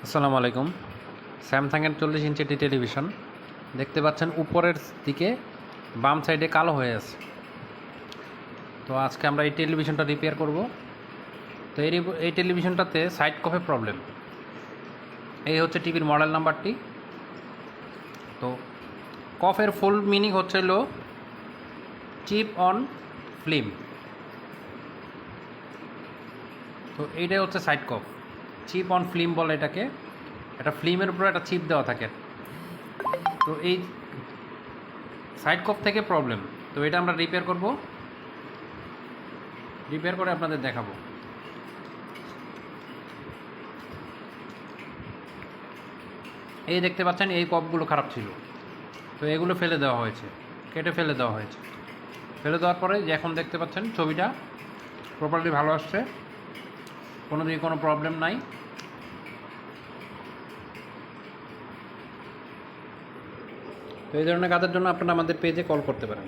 আসসালামু আলাইকুম। স্যামসাংয়ের 40 ইঞ্চি একটি টেলিভিশন দেখতে পাচ্ছেন, উপরের দিকে বাম সাইডে কালো হয়ে আছে। তো আজকে আমরা এই টেলিভিশনটা রিপেয়ার করব। তো এই টেলিভিশনটাতে সাইড কফে প্রবলেম। এই হচ্ছে টিভির মডেল নাম্বারটি। তো কফের ফুল মিনিং হচ্ছে চিপ অন ফিল্ম। তো এইটাই হচ্ছে side COF, chip on film বলে এটাকে। একটা ফিল্মের উপরে একটা চিপ দেওয়া থাকে। তো এই সাইড কফ থেকে প্রবলেম। তো এটা আমরা রিপেয়ার করব, রিপেয়ার করে আপনাদের দেখাবো। এই দেখতে পাচ্ছেন, এই কপগুলো খারাপ ছিল, তো এগুলো ফেলে দেওয়া হয়েছে, কেটে ফেলে দেওয়া হয়েছে। ফেলে দেওয়ার পরে যে এখন দেখতে পাচ্ছেন ছবিটা প্রপারলি ভালো আসছে, কোনো দিকে কোনো প্রবলেম নাই। তো এই ধরনের কাজের জন্য আপনারা আমাদের পেজে কল করতে পারেন।